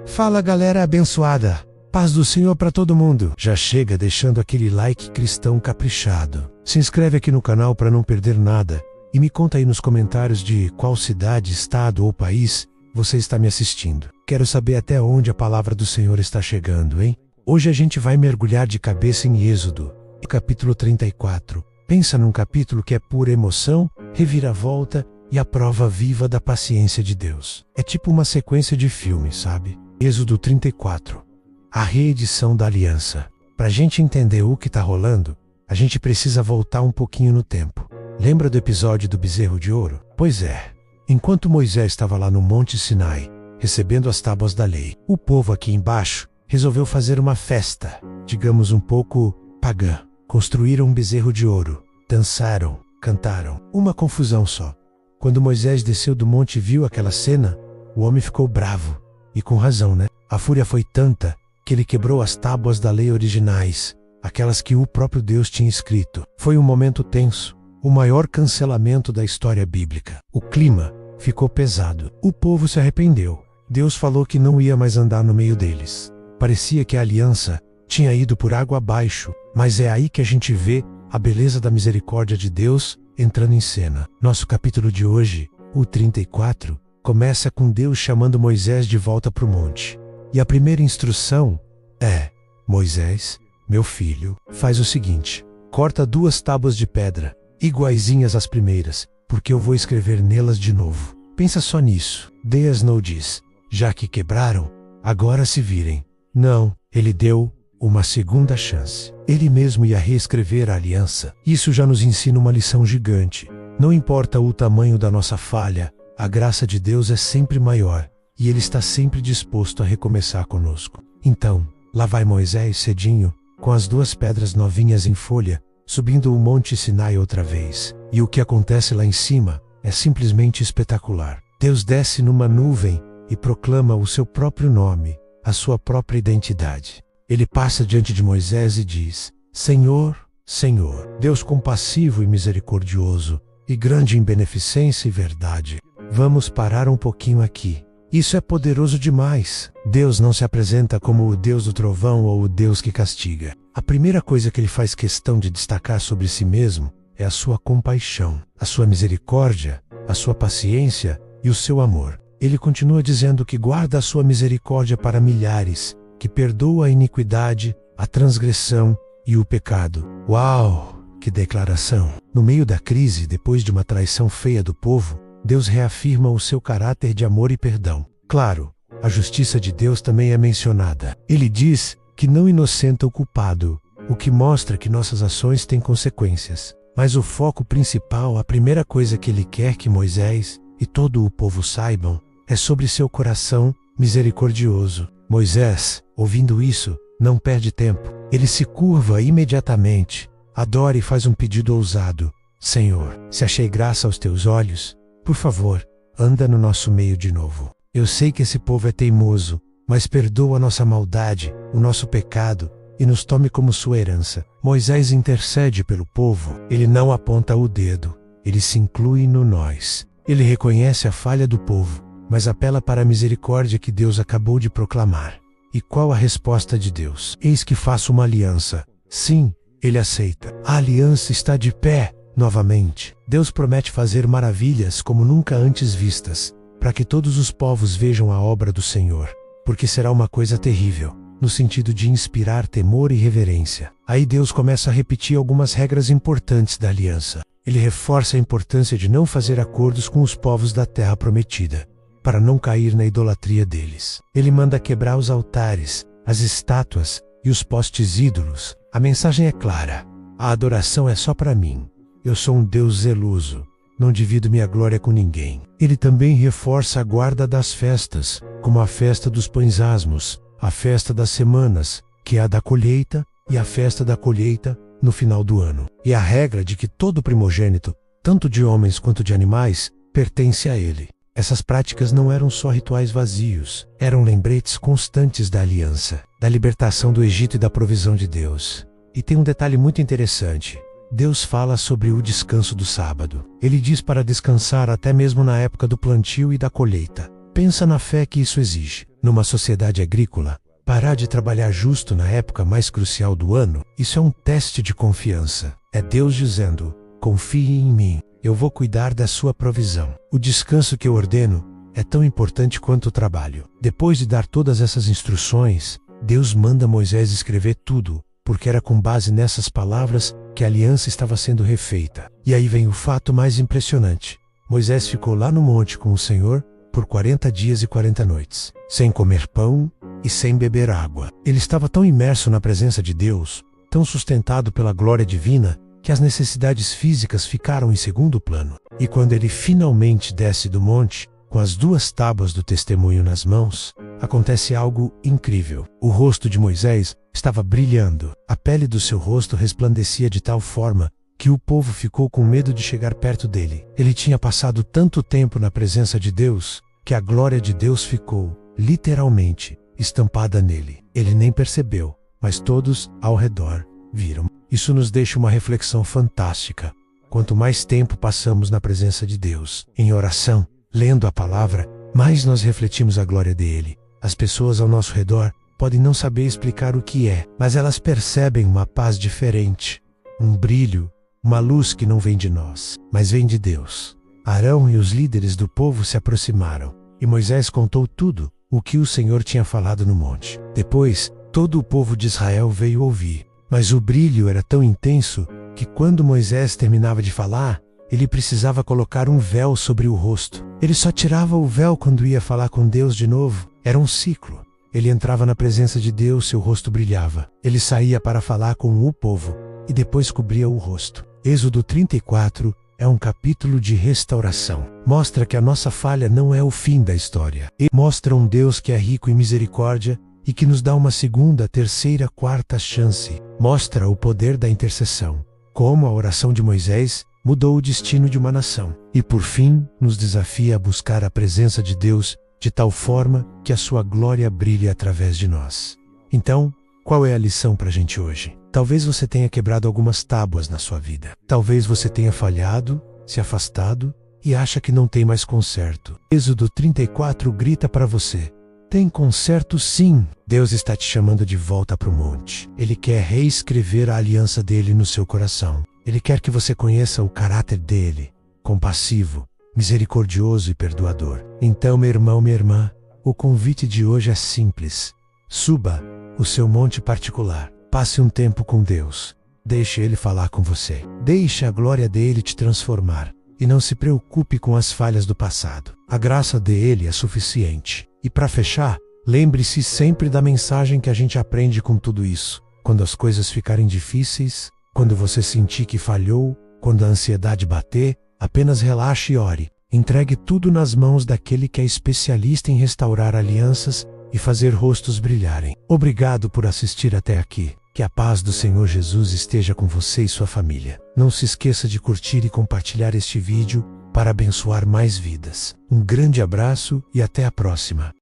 Fala galera abençoada, paz do Senhor para todo mundo. Já chega deixando aquele like cristão caprichado. Se inscreve aqui no canal para não perder nada e me conta aí nos comentários de qual cidade, estado ou país você está me assistindo. Quero saber até onde a palavra do Senhor está chegando, hein? Hoje a gente vai mergulhar de cabeça em Êxodo, capítulo 34. Pensa num capítulo que é pura emoção, reviravolta e a prova viva da paciência de Deus. É tipo uma sequência de filmes, sabe? Êxodo 34. A reedição da aliança. Pra gente entender o que tá rolando, a gente precisa voltar um pouquinho no tempo. Lembra do episódio do bezerro de ouro? Pois é. Enquanto Moisés estava lá no Monte Sinai, recebendo as tábuas da lei, o povo aqui embaixo resolveu fazer uma festa, digamos um pouco pagã. Construíram um bezerro de ouro, dançaram, cantaram. Uma confusão só. Quando Moisés desceu do monte e viu aquela cena, o homem ficou bravo. E com razão, né? A fúria foi tanta que ele quebrou as tábuas da lei originais, aquelas que o próprio Deus tinha escrito. Foi um momento tenso, o maior cancelamento da história bíblica. O clima ficou pesado. O povo se arrependeu. Deus falou que não ia mais andar no meio deles. Parecia que a aliança tinha ido por água abaixo, mas é aí que a gente vê a beleza da misericórdia de Deus entrando em cena. Nosso capítulo de hoje, o 34, começa com Deus chamando Moisés de volta para o monte. E a primeira instrução é: Moisés, meu filho, faz o seguinte, corta 2 tábuas de pedra, iguaizinhas às primeiras, porque eu vou escrever nelas de novo. Pensa só nisso. Deus não diz, já que quebraram, agora se virem. Não, ele deu uma segunda chance. Ele mesmo ia reescrever a aliança. Isso já nos ensina uma lição gigante. Não importa o tamanho da nossa falha, a graça de Deus é sempre maior, e Ele está sempre disposto a recomeçar conosco. Então, lá vai Moisés cedinho, com as 2 pedras novinhas em folha, subindo o Monte Sinai outra vez. E o que acontece lá em cima é simplesmente espetacular. Deus desce numa nuvem e proclama o seu próprio nome, a sua própria identidade. Ele passa diante de Moisés e diz: Senhor, Senhor, Deus compassivo e misericordioso, e grande em beneficência e verdade. Vamos parar um pouquinho aqui. Isso é poderoso demais. Deus não se apresenta como o Deus do trovão ou o Deus que castiga. A primeira coisa que ele faz questão de destacar sobre si mesmo é a sua compaixão, a sua misericórdia, a sua paciência e o seu amor. Ele continua dizendo que guarda a sua misericórdia para milhares, que perdoa a iniquidade, a transgressão e o pecado. Uau! Que declaração! No meio da crise, depois de uma traição feia do povo, Deus reafirma o seu caráter de amor e perdão. Claro, a justiça de Deus também é mencionada. Ele diz que não inocenta o culpado, o que mostra que nossas ações têm consequências. Mas o foco principal, a primeira coisa que ele quer que Moisés e todo o povo saibam, é sobre seu coração misericordioso. Moisés, ouvindo isso, não perde tempo. Ele se curva imediatamente, adora e faz um pedido ousado. Senhor, se achei graça aos teus olhos, por favor, anda no nosso meio de novo. Eu sei que esse povo é teimoso, mas perdoa a nossa maldade, o nosso pecado, e nos tome como sua herança. Moisés intercede pelo povo. Ele não aponta o dedo, ele se inclui no nós. Ele reconhece a falha do povo, mas apela para a misericórdia que Deus acabou de proclamar. E qual a resposta de Deus? Eis que faço uma aliança. Sim, ele aceita. A aliança está de pé. Novamente, Deus promete fazer maravilhas como nunca antes vistas, para que todos os povos vejam a obra do Senhor, porque será uma coisa terrível, no sentido de inspirar temor e reverência. Aí Deus começa a repetir algumas regras importantes da aliança. Ele reforça a importância de não fazer acordos com os povos da terra prometida, para não cair na idolatria deles. Ele manda quebrar os altares, as estátuas e os postes ídolos. A mensagem é clara: a adoração é só para mim. Eu sou um Deus zeloso, não divido minha glória com ninguém. Ele também reforça a guarda das festas, como a festa dos pães asmos, a festa das semanas, que é a da colheita, e a festa da colheita no final do ano. E a regra de que todo primogênito, tanto de homens quanto de animais, pertence a ele. Essas práticas não eram só rituais vazios, eram lembretes constantes da aliança, da libertação do Egito e da provisão de Deus. E tem um detalhe muito interessante. Deus fala sobre o descanso do sábado. Ele diz para descansar até mesmo na época do plantio e da colheita. Pensa na fé que isso exige. Numa sociedade agrícola, parar de trabalhar justo na época mais crucial do ano, isso é um teste de confiança. É Deus dizendo: confie em mim, eu vou cuidar da sua provisão. O descanso que eu ordeno é tão importante quanto o trabalho. Depois de dar todas essas instruções, Deus manda Moisés escrever tudo, porque era com base nessas palavras que a aliança estava sendo refeita. E aí vem o fato mais impressionante. Moisés ficou lá no monte com o Senhor por 40 dias e 40 noites, sem comer pão e sem beber água. Ele estava tão imerso na presença de Deus, tão sustentado pela glória divina, que as necessidades físicas ficaram em segundo plano. E quando ele finalmente desce do monte, com as 2 tábuas do testemunho nas mãos, acontece algo incrível. O rosto de Moisés estava brilhando. A pele do seu rosto resplandecia de tal forma que o povo ficou com medo de chegar perto dele. Ele tinha passado tanto tempo na presença de Deus, que a glória de Deus ficou, literalmente, estampada nele. Ele nem percebeu, mas todos ao redor viram. Isso nos deixa uma reflexão fantástica. Quanto mais tempo passamos na presença de Deus, em oração, lendo a palavra, mais nós refletimos a glória dele. As pessoas ao nosso redor podem não saber explicar o que é, mas elas percebem uma paz diferente, um brilho, uma luz que não vem de nós, mas vem de Deus. Arão e os líderes do povo se aproximaram, e Moisés contou tudo o que o Senhor tinha falado no monte. Depois, todo o povo de Israel veio ouvir, mas o brilho era tão intenso que quando Moisés terminava de falar, ele precisava colocar um véu sobre o rosto. Ele só tirava o véu quando ia falar com Deus de novo. Era um ciclo. Ele entrava na presença de Deus, seu rosto brilhava. Ele saía para falar com o povo e depois cobria o rosto. Êxodo 34 é um capítulo de restauração. Mostra que a nossa falha não é o fim da história. E mostra um Deus que é rico em misericórdia e que nos dá uma segunda, terceira, quarta chance. Mostra o poder da intercessão. Como a oração de Moisés mudou o destino de uma nação. E por fim, nos desafia a buscar a presença de Deus de tal forma que a sua glória brilhe através de nós. Então, qual é a lição para a gente hoje? Talvez você tenha quebrado algumas tábuas na sua vida. Talvez você tenha falhado, se afastado e acha que não tem mais conserto. Êxodo 34 grita para você: tem conserto sim. Deus está te chamando de volta para o monte. Ele quer reescrever a aliança dele no seu coração. Ele quer que você conheça o caráter dele, compassivo, misericordioso e perdoador. Então, meu irmão, minha irmã, o convite de hoje é simples. Suba o seu monte particular. Passe um tempo com Deus. Deixe Ele falar com você. Deixe a glória dele te transformar. E não se preocupe com as falhas do passado. A graça dele é suficiente. E para fechar, lembre-se sempre da mensagem que a gente aprende com tudo isso. Quando as coisas ficarem difíceis, quando você sentir que falhou, quando a ansiedade bater, apenas relaxe e ore. Entregue tudo nas mãos daquele que é especialista em restaurar alianças e fazer rostos brilharem. Obrigado por assistir até aqui. Que a paz do Senhor Jesus esteja com você e sua família. Não se esqueça de curtir e compartilhar este vídeo para abençoar mais vidas. Um grande abraço e até a próxima.